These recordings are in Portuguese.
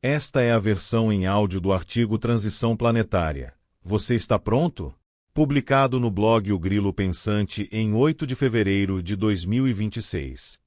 Esta é a versão em áudio do artigo Transição Planetária. Você está pronto? Publicado no blog O Grilo Pensante em 8 de fevereiro de 2026.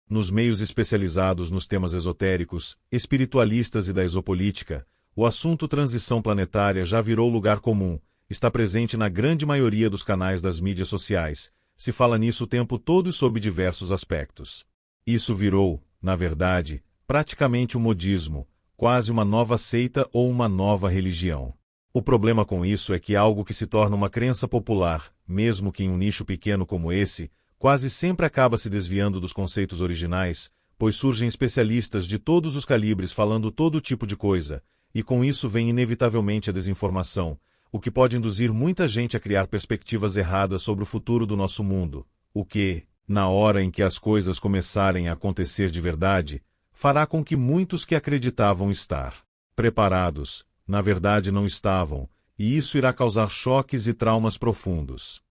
Nos meios especializados nos temas esotéricos, espiritualistas e da exopolítica, o assunto transição planetária já virou lugar comum, está presente na grande maioria dos canais das mídias sociais, se fala nisso o tempo todo e sob diversos aspectos. Isso virou, na verdade, praticamente um modismo, quase uma nova seita ou uma nova religião. O problema com isso é que algo que se torna uma crença popular, mesmo que em um nicho pequeno como esse, quase sempre acaba se desviando dos conceitos originais, pois surgem especialistas de todos os calibres falando todo tipo de coisa, e com isso vem inevitavelmente a desinformação, o que pode induzir muita gente a criar perspectivas erradas sobre o futuro do nosso mundo, o que, na hora em que as coisas começarem a acontecer de verdade, fará com que muitos que acreditavam estar preparados, na verdade não estavam, e isso irá causar choques e traumas profundos.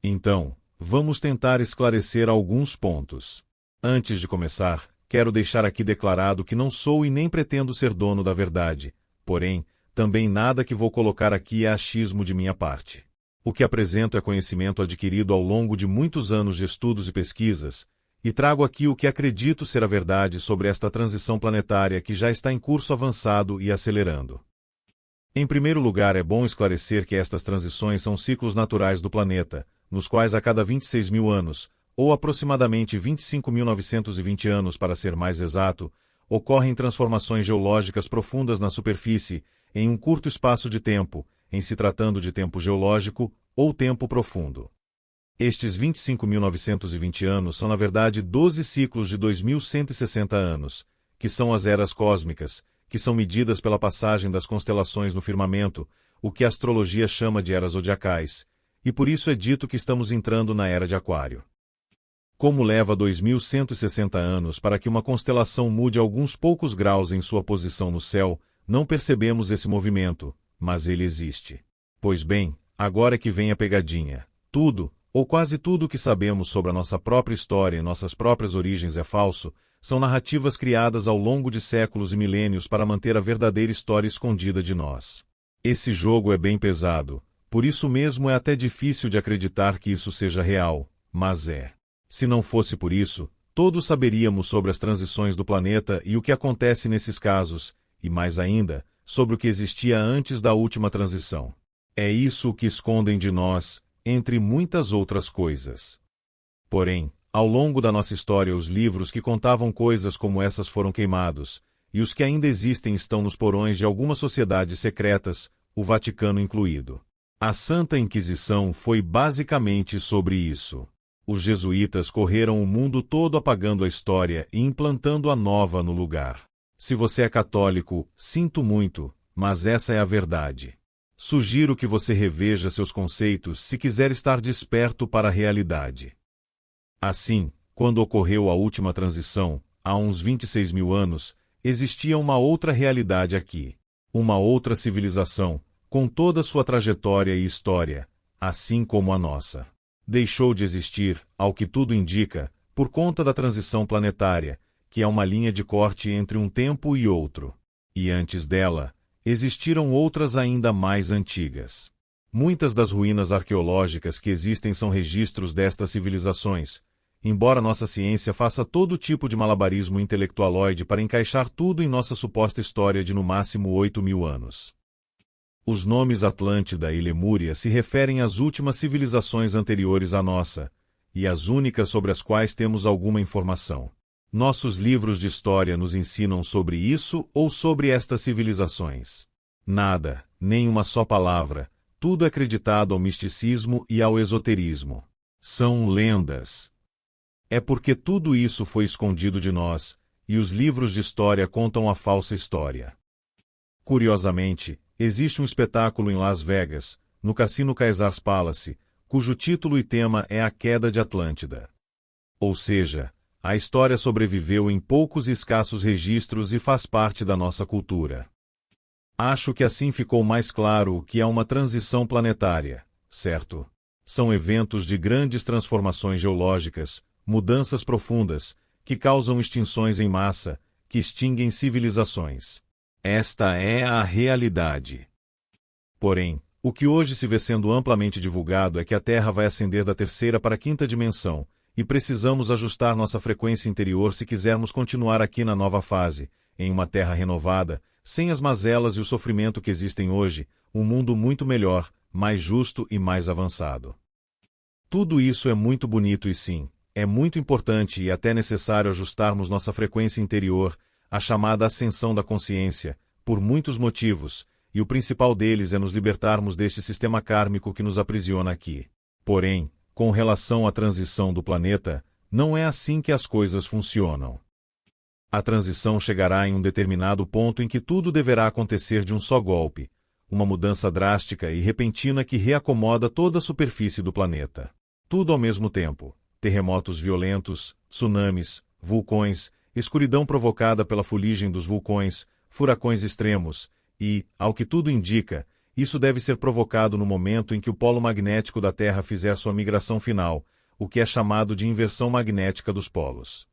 Então, vamos tentar esclarecer alguns pontos. Antes de começar, quero deixar aqui declarado que não sou e nem pretendo ser dono da verdade, porém, também nada que vou colocar aqui é achismo de minha parte. O que apresento é conhecimento adquirido ao longo de muitos anos de estudos e pesquisas, e trago aqui o que acredito ser a verdade sobre esta transição planetária que já está em curso avançado e acelerando. Em primeiro lugar, é bom esclarecer que estas transições são ciclos naturais do planeta, nos quais a cada 26 mil anos, ou aproximadamente 25.920 anos para ser mais exato, ocorrem transformações geológicas profundas na superfície, em um curto espaço de tempo, em se tratando de tempo geológico ou tempo profundo. Estes 25.920 anos são na verdade 12 ciclos de 2.160 anos, que são as eras cósmicas, que são medidas pela passagem das constelações no firmamento, o que a astrologia chama de eras zodiacais, e por isso é dito que estamos entrando na era de Aquário. Como leva 2.160 anos para que uma constelação mude alguns poucos graus em sua posição no céu, não percebemos esse movimento, mas ele existe. Pois bem, agora é que vem a pegadinha. Tudo, ou quase tudo o que sabemos sobre a nossa própria história e nossas próprias origens é falso, são narrativas criadas ao longo de séculos e milênios para manter a verdadeira história escondida de nós. Esse jogo é bem pesado, por isso mesmo é até difícil de acreditar que isso seja real, mas é. Se não fosse por isso, todos saberíamos sobre as transições do planeta e o que acontece nesses casos, e mais ainda, sobre o que existia antes da última transição. É isso o que escondem de nós, entre muitas outras coisas. Porém, ao longo da nossa história os livros que contavam coisas como essas foram queimados, e os que ainda existem estão nos porões de algumas sociedades secretas, o Vaticano incluído. A Santa Inquisição foi basicamente sobre isso. Os jesuítas correram o mundo todo apagando a história e implantando a nova no lugar. Se você é católico, sinto muito, mas essa é a verdade. Sugiro que você reveja seus conceitos se quiser estar desperto para a realidade. Assim, quando ocorreu a última transição, há uns 26 mil anos, existia uma outra realidade aqui. Uma outra civilização, com toda sua trajetória e história, assim como a nossa. Deixou de existir, ao que tudo indica, por conta da transição planetária, que é uma linha de corte entre um tempo e outro. E antes dela, existiram outras ainda mais antigas. Muitas das ruínas arqueológicas que existem são registros destas civilizações, embora nossa ciência faça todo tipo de malabarismo intelectualoide para encaixar tudo em nossa suposta história de no máximo 8 mil anos. Os nomes Atlântida e Lemúria se referem às últimas civilizações anteriores à nossa, e às únicas sobre as quais temos alguma informação. Nossos livros de história nos ensinam sobre isso ou sobre estas civilizações. Nada, nem uma só palavra, tudo é acreditado ao misticismo e ao esoterismo. São lendas. É porque tudo isso foi escondido de nós, e os livros de história contam a falsa história. Curiosamente, existe um espetáculo em Las Vegas, no Cassino Caesars Palace, cujo título e tema é A Queda de Atlântida. Ou seja, a história sobreviveu em poucos e escassos registros e faz parte da nossa cultura. Acho que assim ficou mais claro o que é uma transição planetária, certo? São eventos de grandes transformações geológicas, mudanças profundas, que causam extinções em massa, que extinguem civilizações. Esta é a realidade. Porém, o que hoje se vê sendo amplamente divulgado é que a Terra vai ascender da terceira para a quinta dimensão, e precisamos ajustar nossa frequência interior se quisermos continuar aqui na nova fase, em uma Terra renovada, sem as mazelas e o sofrimento que existem hoje, um mundo muito melhor, mais justo e mais avançado. Tudo isso é muito bonito e sim, é muito importante e até necessário ajustarmos nossa frequência interior, a chamada ascensão da consciência, por muitos motivos, e o principal deles é nos libertarmos deste sistema kármico que nos aprisiona aqui. Porém, com relação à transição do planeta, não é assim que as coisas funcionam. A transição chegará em um determinado ponto em que tudo deverá acontecer de um só golpe, uma mudança drástica e repentina que reacomoda toda a superfície do planeta. Tudo ao mesmo tempo: terremotos violentos, tsunamis, vulcões, escuridão provocada pela fuligem dos vulcões, furacões extremos, e, ao que tudo indica, isso deve ser provocado no momento em que o polo magnético da Terra fizer sua migração final, o que é chamado de inversão magnética dos polos.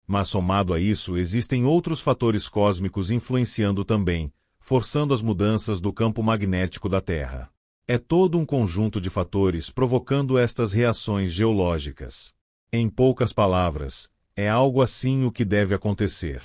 Mas somado a isso, existem outros fatores cósmicos influenciando também, forçando as mudanças do campo magnético da Terra. É todo um conjunto de fatores provocando estas reações geológicas. Em poucas palavras, é algo assim o que deve acontecer.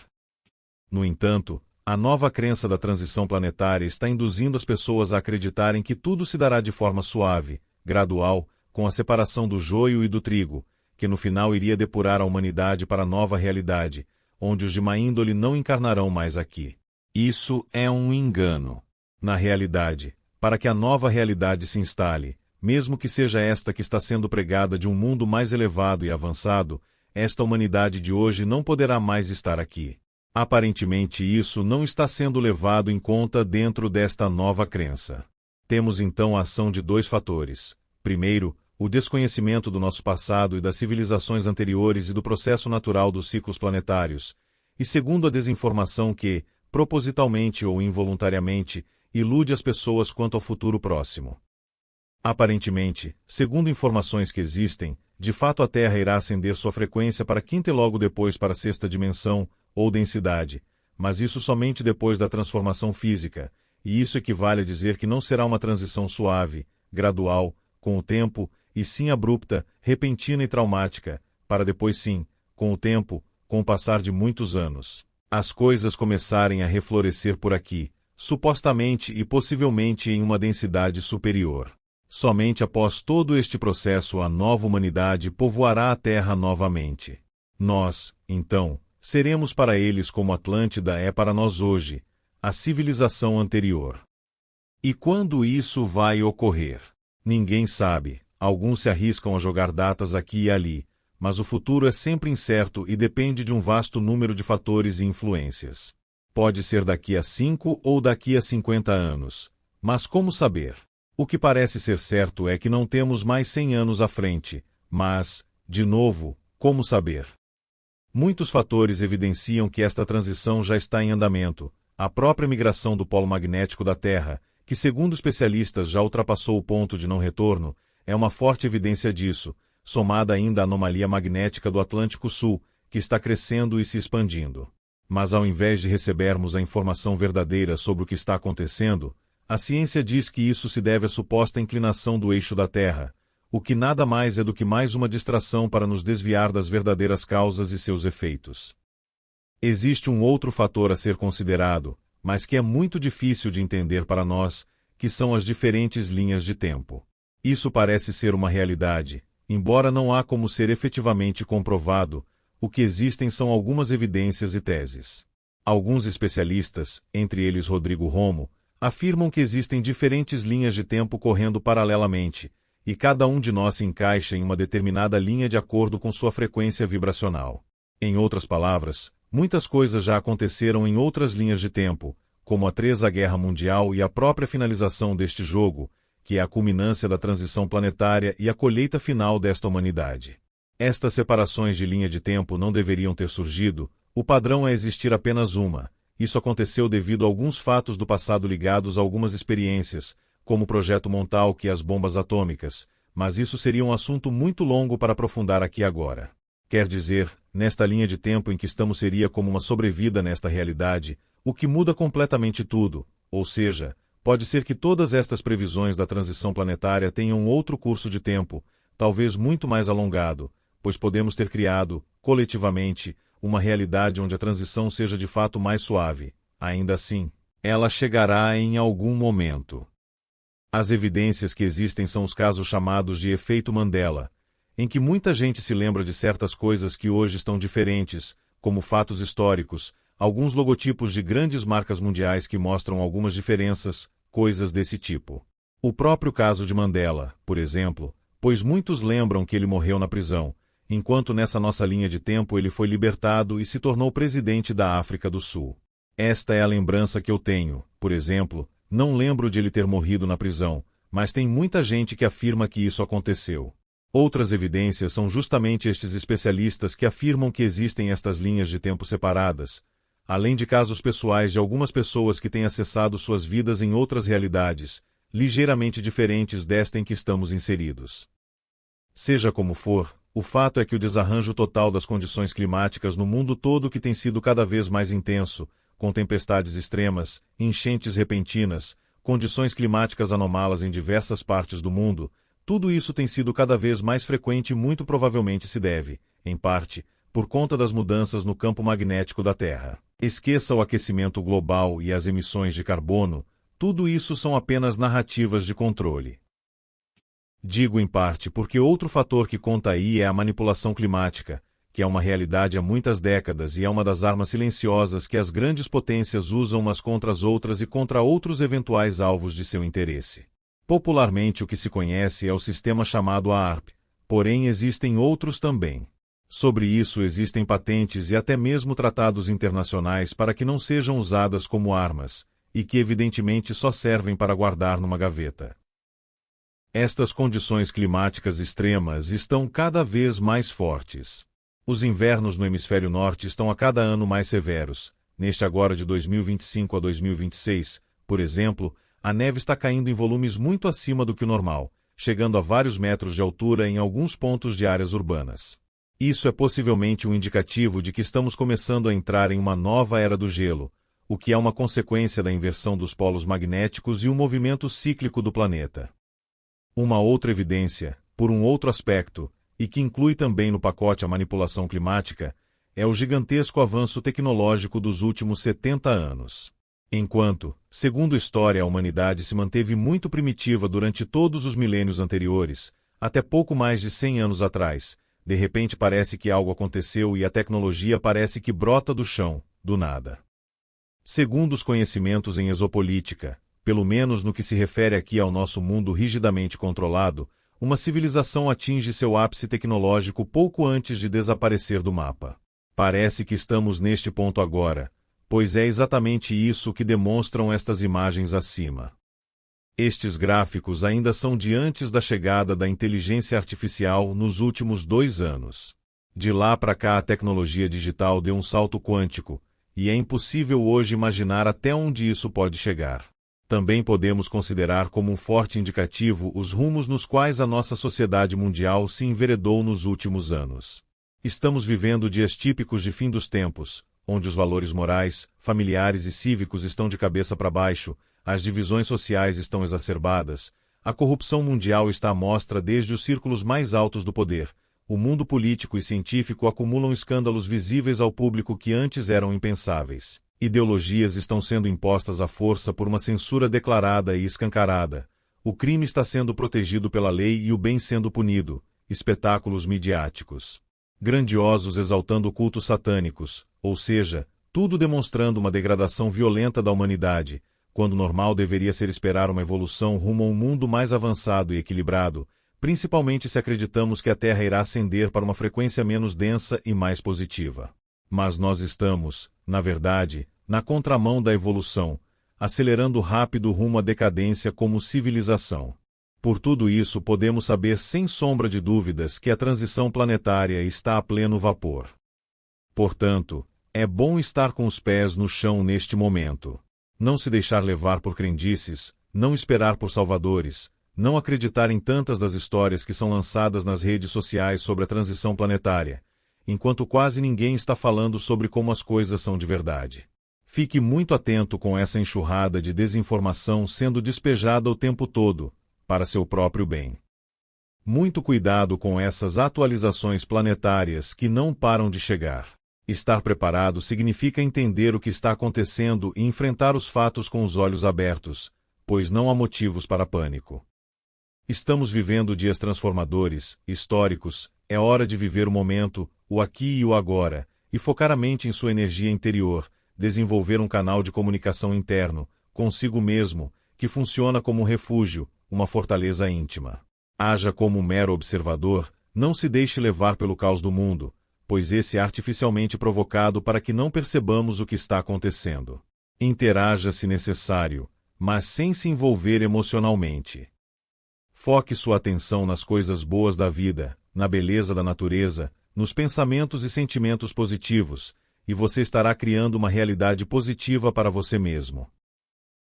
No entanto, a nova crença da transição planetária está induzindo as pessoas a acreditarem que tudo se dará de forma suave, gradual, com a separação do joio e do trigo, que no final iria depurar a humanidade para a nova realidade, onde os de má índole não encarnarão mais aqui. Isso é um engano. Na realidade, para que a nova realidade se instale, mesmo que seja esta que está sendo pregada de um mundo mais elevado e avançado, esta humanidade de hoje não poderá mais estar aqui. Aparentemente isso não está sendo levado em conta dentro desta nova crença. Temos então a ação de dois fatores. Primeiro, o desconhecimento do nosso passado e das civilizações anteriores e do processo natural dos ciclos planetários. E segundo, a desinformação que, propositalmente ou involuntariamente, ilude as pessoas quanto ao futuro próximo. Aparentemente, segundo informações que existem, de fato a Terra irá ascender sua frequência para a quinta e logo depois para a sexta dimensão, ou densidade, mas isso somente depois da transformação física, e isso equivale a dizer que não será uma transição suave, gradual, com o tempo, e sim abrupta, repentina e traumática, para depois sim, com o tempo, com o passar de muitos anos, as coisas começarem a reflorescer por aqui, supostamente e possivelmente em uma densidade superior. Somente após todo este processo a nova humanidade povoará a Terra novamente. Nós, então, seremos para eles como Atlântida é para nós hoje, a civilização anterior. E quando isso vai ocorrer? Ninguém sabe, alguns se arriscam a jogar datas aqui e ali, mas o futuro é sempre incerto e depende de um vasto número de fatores e influências. Pode ser daqui a 5 ou daqui a 50 anos. Mas como saber? O que parece ser certo é que não temos mais 100 anos à frente, mas, de novo, como saber? Muitos fatores evidenciam que esta transição já está em andamento. A própria migração do polo magnético da Terra, que segundo especialistas já ultrapassou o ponto de não retorno, é uma forte evidência disso, somada ainda à anomalia magnética do Atlântico Sul, que está crescendo e se expandindo. Mas ao invés de recebermos a informação verdadeira sobre o que está acontecendo, a ciência diz que isso se deve à suposta inclinação do eixo da Terra, o que nada mais é do que mais uma distração para nos desviar das verdadeiras causas e seus efeitos. Existe um outro fator a ser considerado, mas que é muito difícil de entender para nós, que são as diferentes linhas de tempo. Isso parece ser uma realidade, embora não há como ser efetivamente comprovado, o que existem são algumas evidências e teses. Alguns especialistas, entre eles Rodrigo Romo, afirmam que existem diferentes linhas de tempo correndo paralelamente, e cada um de nós se encaixa em uma determinada linha de acordo com sua frequência vibracional. Em outras palavras, muitas coisas já aconteceram em outras linhas de tempo, como a Terceira Guerra Mundial e a própria finalização deste jogo, que é a culminância da transição planetária e a colheita final desta humanidade. Estas separações de linha de tempo não deveriam ter surgido, o padrão é existir apenas uma. Isso aconteceu devido a alguns fatos do passado ligados a algumas experiências, como o Projeto Montauk e as bombas atômicas, mas isso seria um assunto muito longo para aprofundar aqui agora. Quer dizer, nesta linha de tempo em que estamos seria como uma sobrevida nesta realidade, o que muda completamente tudo, ou seja, pode ser que todas estas previsões da transição planetária tenham outro curso de tempo, talvez muito mais alongado, pois podemos ter criado, coletivamente, uma realidade onde a transição seja de fato mais suave. Ainda assim, ela chegará em algum momento. As evidências que existem são os casos chamados de efeito Mandela, em que muita gente se lembra de certas coisas que hoje estão diferentes, como fatos históricos, alguns logotipos de grandes marcas mundiais que mostram algumas diferenças, coisas desse tipo. O próprio caso de Mandela, por exemplo, pois muitos lembram que ele morreu na prisão, enquanto nessa nossa linha de tempo ele foi libertado e se tornou presidente da África do Sul. Esta é a lembrança que eu tenho, por exemplo, não lembro de ele ter morrido na prisão, mas tem muita gente que afirma que isso aconteceu. Outras evidências são justamente estes especialistas que afirmam que existem estas linhas de tempo separadas, além de casos pessoais de algumas pessoas que têm acessado suas vidas em outras realidades, ligeiramente diferentes desta em que estamos inseridos. Seja como for, o fato é que o desarranjo total das condições climáticas no mundo todo que tem sido cada vez mais intenso, com tempestades extremas, enchentes repentinas, condições climáticas anômalas em diversas partes do mundo, tudo isso tem sido cada vez mais frequente e muito provavelmente se deve, em parte, por conta das mudanças no campo magnético da Terra. Esqueça o aquecimento global e as emissões de carbono, tudo isso são apenas narrativas de controle. Digo em parte porque outro fator que conta aí é a manipulação climática, que é uma realidade há muitas décadas e é uma das armas silenciosas que as grandes potências usam umas contra as outras e contra outros eventuais alvos de seu interesse. Popularmente o que se conhece é o sistema chamado ARP, porém existem outros também. Sobre isso existem patentes e até mesmo tratados internacionais para que não sejam usadas como armas, e que evidentemente só servem para guardar numa gaveta. Estas condições climáticas extremas estão cada vez mais fortes. Os invernos no hemisfério norte estão a cada ano mais severos. Neste agora de 2025 a 2026, por exemplo, a neve está caindo em volumes muito acima do que o normal, chegando a vários metros de altura em alguns pontos de áreas urbanas. Isso é possivelmente um indicativo de que estamos começando a entrar em uma nova era do gelo, o que é uma consequência da inversão dos polos magnéticos e um movimento cíclico do planeta. Uma outra evidência, por um outro aspecto, e que inclui também no pacote a manipulação climática, é o gigantesco avanço tecnológico dos últimos 70 anos. Enquanto, segundo a história, a humanidade se manteve muito primitiva durante todos os milênios anteriores, até pouco mais de 100 anos atrás, de repente parece que algo aconteceu e a tecnologia parece que brota do chão, do nada. Segundo os conhecimentos em exopolítica, pelo menos no que se refere aqui ao nosso mundo rigidamente controlado, uma civilização atinge seu ápice tecnológico pouco antes de desaparecer do mapa. Parece que estamos neste ponto agora, pois é exatamente isso que demonstram estas imagens acima. Estes gráficos ainda são de antes da chegada da inteligência artificial nos últimos 2 anos. De lá para cá a tecnologia digital deu um salto quântico, e é impossível hoje imaginar até onde isso pode chegar. Também podemos considerar como um forte indicativo os rumos nos quais a nossa sociedade mundial se enveredou nos últimos anos. Estamos vivendo dias típicos de fim dos tempos, onde os valores morais, familiares e cívicos estão de cabeça para baixo, as divisões sociais estão exacerbadas, a corrupção mundial está à mostra desde os círculos mais altos do poder, o mundo político e científico acumulam escândalos visíveis ao público que antes eram impensáveis. Ideologias estão sendo impostas à força por uma censura declarada e escancarada. O crime está sendo protegido pela lei e o bem sendo punido. Espetáculos midiáticos grandiosos exaltando cultos satânicos, ou seja, tudo demonstrando uma degradação violenta da humanidade, quando normal deveria ser esperar uma evolução rumo a um mundo mais avançado e equilibrado, principalmente se acreditamos que a Terra irá ascender para uma frequência menos densa e mais positiva. Mas nós estamos, na verdade, na contramão da evolução, acelerando rápido rumo à decadência como civilização. Por tudo isso podemos saber sem sombra de dúvidas que a transição planetária está a pleno vapor. Portanto, é bom estar com os pés no chão neste momento. Não se deixar levar por crendices, não esperar por salvadores, não acreditar em tantas das histórias que são lançadas nas redes sociais sobre a transição planetária, enquanto quase ninguém está falando sobre como as coisas são de verdade. Fique muito atento com essa enxurrada de desinformação sendo despejada o tempo todo, para seu próprio bem. Muito cuidado com essas atualizações planetárias que não param de chegar. Estar preparado significa entender o que está acontecendo e enfrentar os fatos com os olhos abertos, pois não há motivos para pânico. Estamos vivendo dias transformadores, históricos, é hora de viver o momento, o aqui e o agora, e focar a mente em sua energia interior, desenvolver um canal de comunicação interno, consigo mesmo, que funciona como um refúgio, uma fortaleza íntima. Haja como um mero observador, não se deixe levar pelo caos do mundo, pois esse é artificialmente provocado para que não percebamos o que está acontecendo. Interaja se necessário, mas sem se envolver emocionalmente. Foque sua atenção nas coisas boas da vida, na beleza da natureza, nos pensamentos e sentimentos positivos, e você estará criando uma realidade positiva para você mesmo.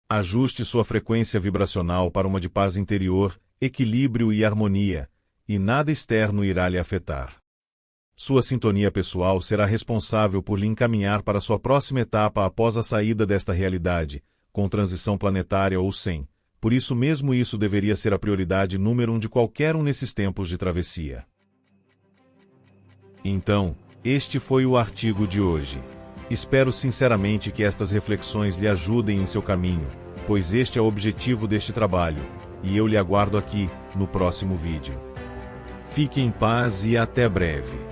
Ajuste sua frequência vibracional para uma de paz interior, equilíbrio e harmonia, e nada externo irá lhe afetar. Sua sintonia pessoal será responsável por lhe encaminhar para sua próxima etapa após a saída desta realidade, com transição planetária ou sem. Por isso mesmo isso deveria ser a prioridade número 1 de qualquer um nesses tempos de travessia. Então, este foi o artigo de hoje. Espero sinceramente que estas reflexões lhe ajudem em seu caminho, pois este é o objetivo deste trabalho, e eu lhe aguardo aqui, no próximo vídeo. Fique em paz e até breve.